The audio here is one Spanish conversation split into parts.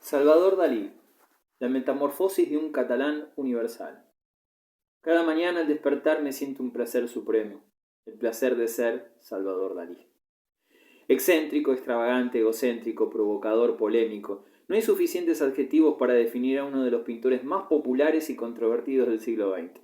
Salvador Dalí, la metamorfosis de un catalán universal. Cada mañana al despertar me siento un placer supremo, el placer de ser Salvador Dalí. Excéntrico, extravagante, egocéntrico, provocador, polémico. No hay suficientes adjetivos para definir a uno de los pintores más populares y controvertidos del siglo XX.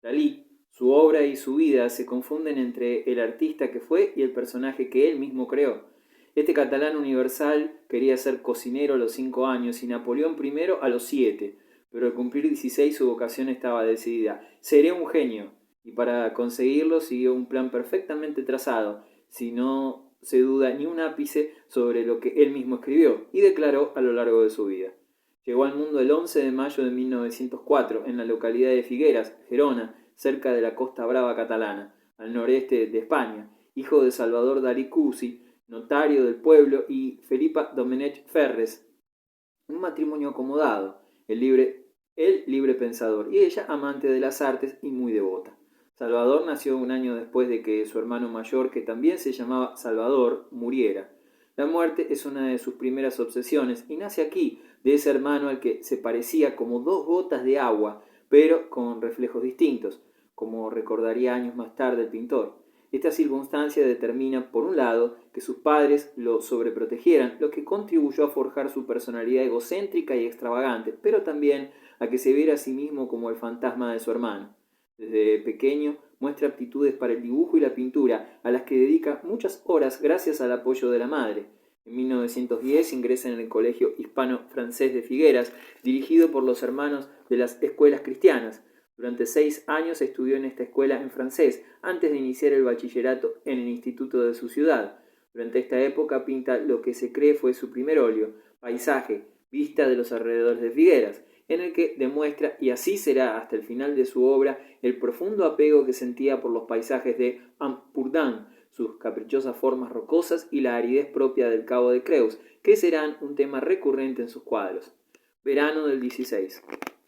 Dalí, su obra y su vida se confunden entre el artista que fue y el personaje que él mismo creó. Este catalán universal quería ser cocinero a los 5 años y Napoleón I a los 7, pero al cumplir 16 su vocación estaba decidida. Seré un genio. Y para conseguirlo siguió un plan perfectamente trazado, si no se duda ni un ápice sobre lo que él mismo escribió y declaró a lo largo de su vida. Llegó al mundo el 11 de mayo de 1904 en la localidad de Figueras, Gerona, cerca de la Costa Brava catalana, al noreste de España, hijo de Salvador Dalí Cusi, notario del pueblo, y Felipa Domenech Ferres, un matrimonio acomodado, el libre pensador, y ella amante de las artes y muy devota. Salvador nació un año después de que su hermano mayor, que también se llamaba Salvador, muriera. La muerte es una de sus primeras obsesiones y nace aquí, de ese hermano al que se parecía como dos gotas de agua, pero con reflejos distintos, como recordaría años más tarde el pintor. Esta circunstancia determina, por un lado, que sus padres lo sobreprotegieran, lo que contribuyó a forjar su personalidad egocéntrica y extravagante, pero también a que se viera a sí mismo como el fantasma de su hermano. Desde pequeño muestra aptitudes para el dibujo y la pintura, a las que dedica muchas horas gracias al apoyo de la madre. En 1910 ingresa en el Colegio Hispano-Francés de Figueras, dirigido por los hermanos de las escuelas cristianas. Durante 6 años estudió en esta escuela en francés, antes de iniciar el bachillerato en el instituto de su ciudad. Durante esta época pinta lo que se cree fue su primer óleo, Paisaje, vista de los alrededores de Figueras, en el que demuestra, y así será hasta el final de su obra, el profundo apego que sentía por los paisajes de Ampurdán, sus caprichosas formas rocosas y la aridez propia del Cabo de Creus, que serán un tema recurrente en sus cuadros. Verano del 16.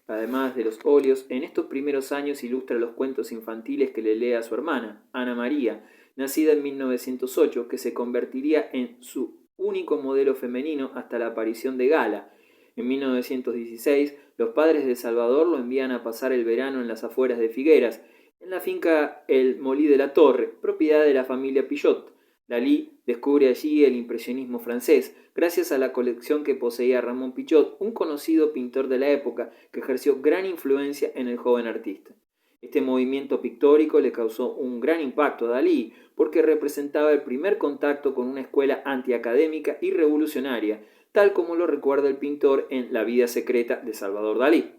Además de los óleos, en estos primeros años ilustra los cuentos infantiles que le lee a su hermana, Ana María, nacida en 1908, que se convertiría en su único modelo femenino hasta la aparición de Gala. En 1916, los padres de Salvador lo envían a pasar el verano en las afueras de Figueras, en la finca El Molí de la Torre, propiedad de la familia Pillot. Dalí descubre allí el impresionismo francés, gracias a la colección que poseía Ramón Pichot, un conocido pintor de la época que ejerció gran influencia en el joven artista. Este movimiento pictórico le causó un gran impacto a Dalí, porque representaba el primer contacto con una escuela antiacadémica y revolucionaria, tal como lo recuerda el pintor en La vida secreta de Salvador Dalí.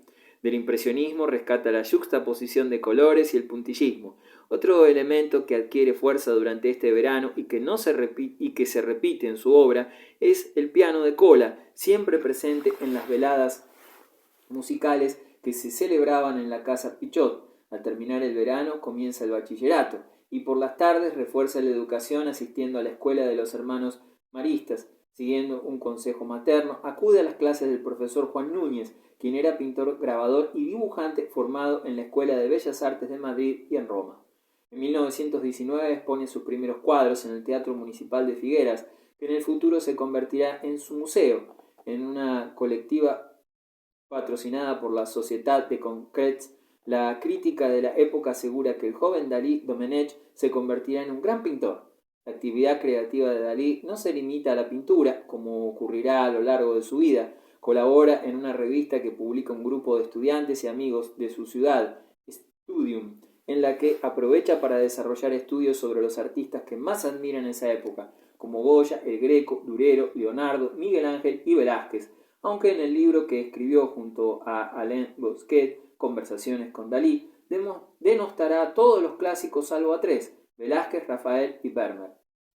Del impresionismo rescata la yuxtaposición de colores y el puntillismo, otro elemento que adquiere fuerza durante este verano y que se repite en su obra es el piano de cola, siempre presente en las veladas musicales que se celebraban en la casa Pichot. Al terminar el verano comienza el bachillerato y por las tardes refuerza la educación asistiendo a la escuela de los hermanos maristas. Siguiendo un consejo materno, acude a las clases del profesor Juan Núñez, quien era pintor, grabador y dibujante formado en la Escuela de Bellas Artes de Madrid y en Roma. En 1919 expone sus primeros cuadros en el Teatro Municipal de Figueras, que en el futuro se convertirá en su museo. En una colectiva patrocinada por la Societat de Concrets, la crítica de la época asegura que el joven Dalí Domenech se convertirá en un gran pintor. La actividad creativa de Dalí no se limita a la pintura, como ocurrirá a lo largo de su vida. Colabora en una revista que publica un grupo de estudiantes y amigos de su ciudad, Studium, en la que aprovecha para desarrollar estudios sobre los artistas que más admira en esa época, como Goya, El Greco, Durero, Leonardo, Miguel Ángel y Velázquez, aunque en el libro que escribió junto a Alain Bosquet, Conversaciones con Dalí, denostará todos los clásicos salvo a 3, Velázquez, Rafael y Vermeer.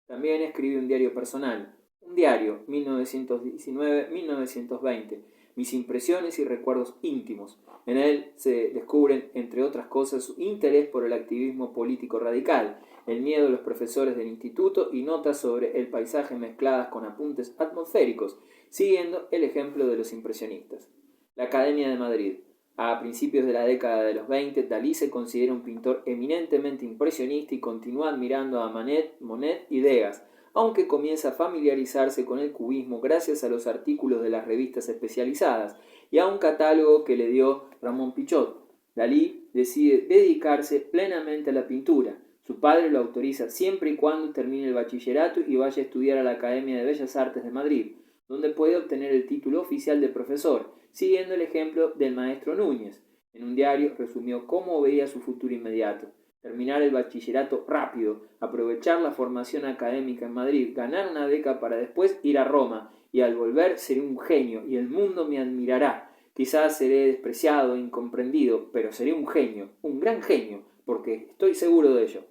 También escribe un diario personal, un diario 1919-1920, mis impresiones y recuerdos íntimos. En él se descubren, entre otras cosas, su interés por el activismo político radical, el miedo de los profesores del instituto y notas sobre el paisaje mezcladas con apuntes atmosféricos, siguiendo el ejemplo de los impresionistas. La Academia de Madrid. A principios de la década de los 20, Dalí se considera un pintor eminentemente impresionista y continúa admirando a Manet, Monet y Degas, aunque comienza a familiarizarse con el cubismo gracias a los artículos de las revistas especializadas y a un catálogo que le dio Ramón Pichot. Dalí decide dedicarse plenamente a la pintura. Su padre lo autoriza siempre y cuando termine el bachillerato y vaya a estudiar a la Academia de Bellas Artes de Madrid, donde puede obtener el título oficial de profesor, siguiendo el ejemplo del maestro Núñez. En un diario resumió cómo veía su futuro inmediato: terminar el bachillerato rápido, aprovechar la formación académica en Madrid, ganar una beca para después ir a Roma, y al volver seré un genio y el mundo me admirará. Quizás seré despreciado e incomprendido, pero seré un genio, un gran genio, porque estoy seguro de ello.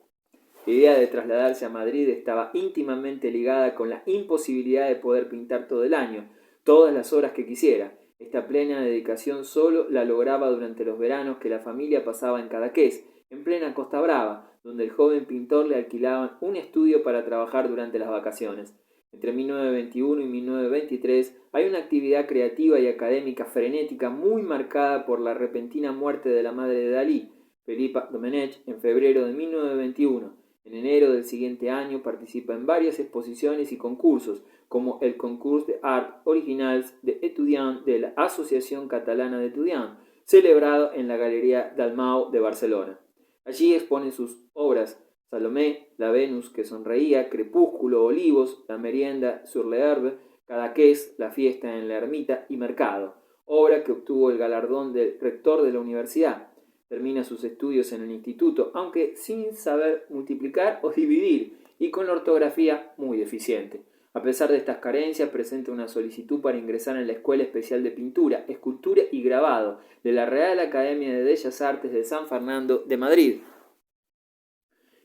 La idea de trasladarse a Madrid estaba íntimamente ligada con la imposibilidad de poder pintar todo el año, todas las horas que quisiera. Esta plena dedicación solo la lograba durante los veranos que la familia pasaba en Cadaqués, en plena Costa Brava, donde el joven pintor le alquilaban un estudio para trabajar durante las vacaciones. Entre 1921 y 1923 hay una actividad creativa y académica frenética muy marcada por la repentina muerte de la madre de Dalí, Felipa Domenech, en febrero de 1921. En enero del siguiente año participa en varias exposiciones y concursos, como el Concours d'Art Originals de Etudiants de la Asociación Catalana de Etudiants, celebrado en la Galería Dalmau de Barcelona. Allí expone sus obras: Salomé, La Venus que sonreía, Crepúsculo, Olivos, La merienda sur l'herbe, Cadaqués, La fiesta en la ermita y Mercado, obra que obtuvo el galardón del rector de la universidad. Termina sus estudios en el instituto, aunque sin saber multiplicar o dividir, y con la ortografía muy deficiente. A pesar de estas carencias, presenta una solicitud para ingresar en la Escuela Especial de Pintura, Escultura y Grabado de la Real Academia de Bellas Artes de San Fernando de Madrid,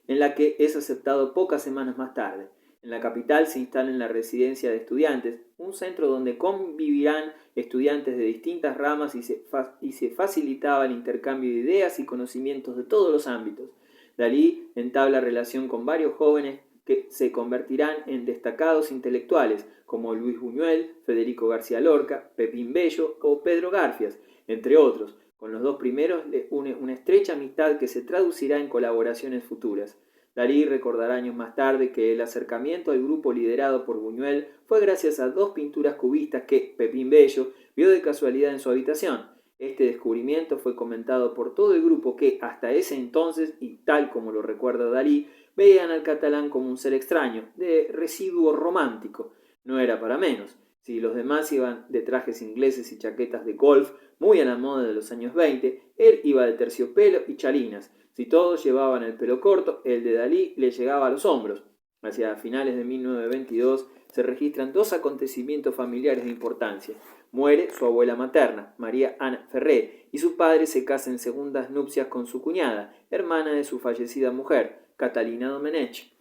en la que es aceptado pocas semanas más tarde. En la capital se instala en la Residencia de Estudiantes, un centro donde convivirán estudiantes de distintas ramas y se facilitaba el intercambio de ideas y conocimientos de todos los ámbitos. Dalí entabla relación con varios jóvenes que se convertirán en destacados intelectuales, como Luis Buñuel, Federico García Lorca, Pepín Bello o Pedro Garfias, entre otros. Con los dos primeros le une una estrecha amistad que se traducirá en colaboraciones futuras. Dalí recordará años más tarde que el acercamiento al grupo liderado por Buñuel fue gracias a dos pinturas cubistas que Pepín Bello vio de casualidad en su habitación. Este descubrimiento fue comentado por todo el grupo que, hasta ese entonces, y tal como lo recuerda Dalí, veían al catalán como un ser extraño, de residuo romántico. No era para menos. Si los demás iban de trajes ingleses y chaquetas de golf, muy a la moda de los años 20, él iba de terciopelo y chalinas. Si todos llevaban el pelo corto, el de Dalí le llegaba a los hombros. Hacia finales de 1922 se registran dos acontecimientos familiares de importancia. Muere su abuela materna, María Ana Ferré, y su padre se casa en segundas nupcias con su cuñada, hermana de su fallecida mujer, Catalina Domenech.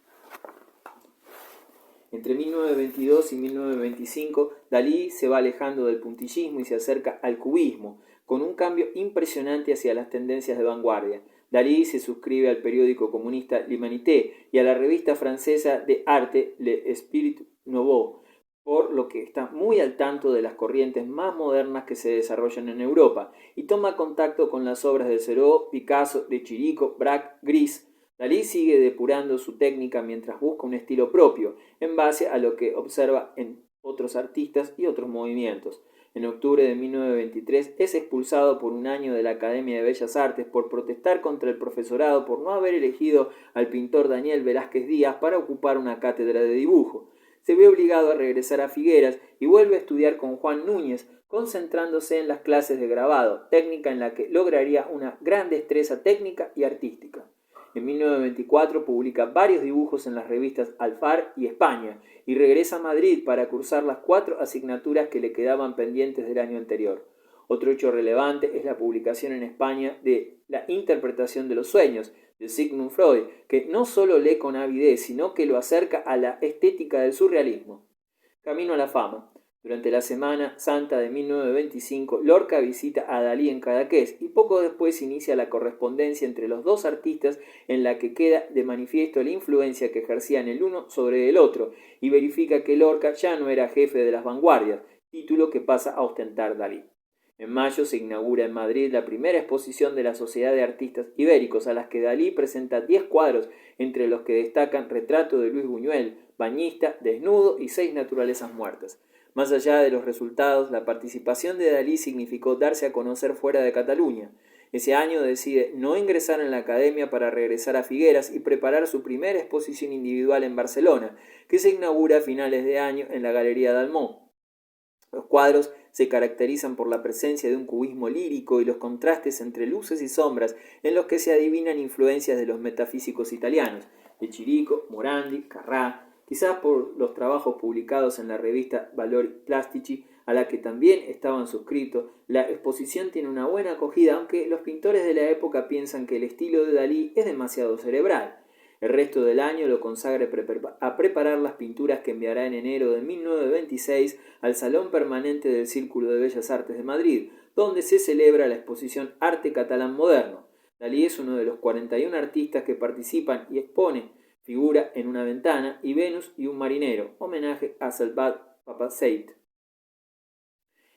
Entre 1922 y 1925, Dalí se va alejando del puntillismo y se acerca al cubismo, con un cambio impresionante hacia las tendencias de vanguardia. Dalí se suscribe al periódico comunista L'Humanité y a la revista francesa de arte L'Esprit Nouveau, por lo que está muy al tanto de las corrientes más modernas que se desarrollan en Europa, y toma contacto con las obras de Cézanne, Picasso, de Chirico, Braque, Gris. Dalí sigue depurando su técnica mientras busca un estilo propio, en base a lo que observa en otros artistas y otros movimientos. En octubre de 1923 es expulsado por un año de la Academia de Bellas Artes por protestar contra el profesorado por no haber elegido al pintor Daniel Velázquez Díaz para ocupar una cátedra de dibujo. Se ve obligado a regresar a Figueras y vuelve a estudiar con Juan Núñez, concentrándose en las clases de grabado, técnica en la que lograría una gran destreza técnica y artística. En 1924 publica varios dibujos en las revistas Alfar y España y regresa a Madrid para cursar las 4 asignaturas que le quedaban pendientes del año anterior. Otro hecho relevante es la publicación en España de La interpretación de los sueños, de Sigmund Freud, que no solo lee con avidez, sino que lo acerca a la estética del surrealismo. Camino a la fama. Durante la Semana Santa de 1925, Lorca visita a Dalí en Cadaqués y poco después inicia la correspondencia entre los dos artistas, en la que queda de manifiesto la influencia que ejercían el uno sobre el otro y verifica que Lorca ya no era jefe de las vanguardias, título que pasa a ostentar Dalí. En mayo se inaugura en Madrid la primera exposición de la Sociedad de Artistas Ibéricos, a las que Dalí presenta 10 cuadros, entre los que destacan Retrato de Luis Buñuel, Bañista, Desnudo y 6 naturalezas muertas. Más allá de los resultados, la participación de Dalí significó darse a conocer fuera de Cataluña. Ese año decide no ingresar en la academia para regresar a Figueras y preparar su primera exposición individual en Barcelona, que se inaugura a finales de año en la Galería Dalmau. Los cuadros se caracterizan por la presencia de un cubismo lírico y los contrastes entre luces y sombras en los que se adivinan influencias de los metafísicos italianos, de Chirico, Morandi, Carrà, quizás por los trabajos publicados en la revista Valori Plastici, a la que también estaban suscritos. La exposición tiene una buena acogida, aunque los pintores de la época piensan que el estilo de Dalí es demasiado cerebral. El resto del año lo consagra a preparar las pinturas que enviará en enero de 1926 al Salón Permanente del Círculo de Bellas Artes de Madrid, donde se celebra la exposición Arte Catalán Moderno. Dalí es uno de los 41 artistas que participan y expone Figura en una ventana y Venus y un marinero, homenaje a Salvat Papasseit,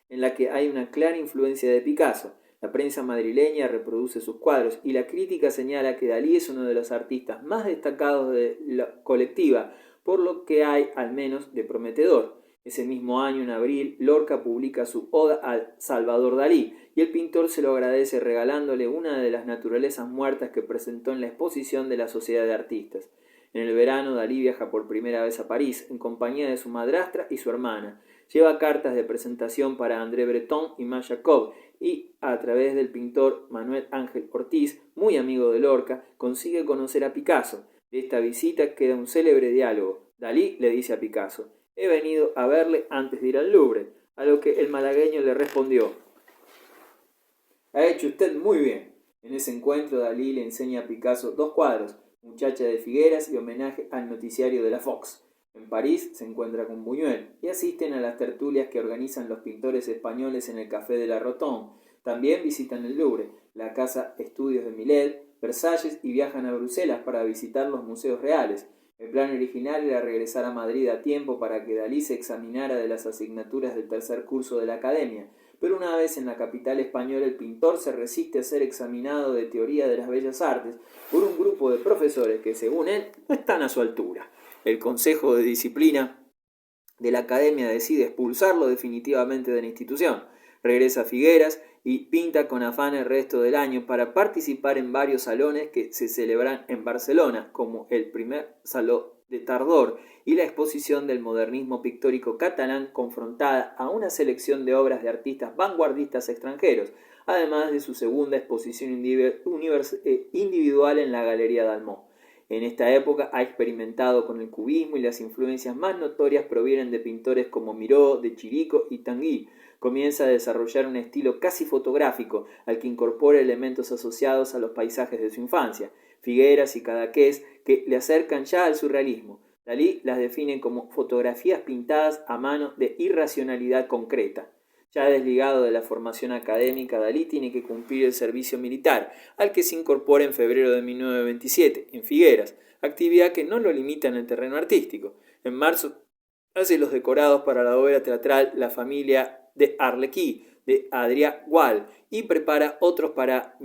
en la que hay una clara influencia de Picasso. La prensa madrileña reproduce sus cuadros y la crítica señala que Dalí es uno de los artistas más destacados de la colectiva, por lo que hay al menos de prometedor. Ese mismo año, en abril, Lorca publica su Oda a Salvador Dalí y el pintor se lo agradece regalándole una de las naturalezas muertas que presentó en la exposición de la Sociedad de Artistas. En el verano, Dalí viaja por primera vez a París en compañía de su madrastra y su hermana. Lleva cartas de presentación para André Breton y Marc Jacob y, a través del pintor Manuel Ángel Ortiz, muy amigo de Lorca, consigue conocer a Picasso. De esta visita queda un célebre diálogo. Dalí le dice a Picasso: «He venido a verle antes de ir al Louvre», a lo que el malagueño le respondió: «Ha hecho usted muy bien». En ese encuentro, Dalí le enseña a Picasso 2 cuadros, Muchacha de Figueras y Homenaje al noticiario de la Fox. En París se encuentra con Buñuel y asisten a las tertulias que organizan los pintores españoles en el Café de la Rotonde. También visitan el Louvre, la Casa Estudios de Millet, Versalles y viajan a Bruselas para visitar los museos reales. El plan original era regresar a Madrid a tiempo para que Dalí se examinara de las asignaturas del tercer curso de la academia, pero una vez en la capital española el pintor se resiste a ser examinado de teoría de las bellas artes por un grupo de profesores que, según él, no están a su altura. El Consejo de Disciplina de la Academia decide expulsarlo definitivamente de la institución. Regresa a Figueras y pinta con afán el resto del año para participar en varios salones que se celebran en Barcelona, como el primer Saló de Tardor y la exposición del modernismo pictórico catalán, confrontada a una selección de obras de artistas vanguardistas extranjeros, además de su segunda exposición individual en la Galería Dalmau. En esta época ha experimentado con el cubismo y las influencias más notorias provienen de pintores como Miró, de Chirico y Tanguy. Comienza a desarrollar un estilo casi fotográfico al que incorpora elementos asociados a los paisajes de su infancia, Figueras y Cadaqués, que le acercan ya al surrealismo. Dalí las define como fotografías pintadas a mano de irracionalidad concreta. Ya desligado de la formación académica, Dalí tiene que cumplir el servicio militar, al que se incorpora en febrero de 1927, en Figueras, actividad que no lo limita en el terreno artístico. En marzo hace los decorados para la obra teatral La familia de Arlequí, de Adrià Gual, y prepara otros para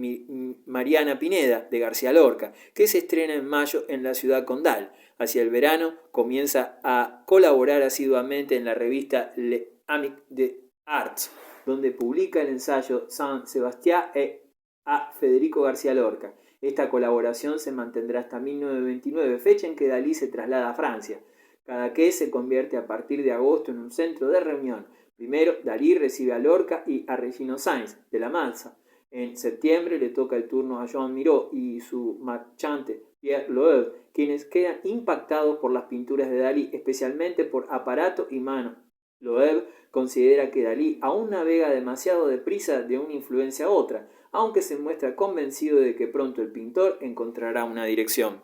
Mariana Pineda, de García Lorca, que se estrena en mayo en la ciudad condal. Hacia el verano comienza a colaborar asiduamente en la revista Le Amic de Arts, donde publica el ensayo Saint-Sébastien a Federico García Lorca. Esta colaboración se mantendrá hasta 1929, fecha en que Dalí se traslada a Francia. Cadaqués se convierte a partir de agosto en un centro de reunión. Primero, Dalí recibe a Lorca y a Regino Sainz, de la Mansa. En septiembre le toca el turno a Joan Miró y su marchante Pierre Loeb, quienes quedan impactados por las pinturas de Dalí, especialmente por aparato y mano. Loeb considera que Dalí aún navega demasiado deprisa de una influencia a otra, aunque se muestra convencido de que pronto el pintor encontrará una dirección.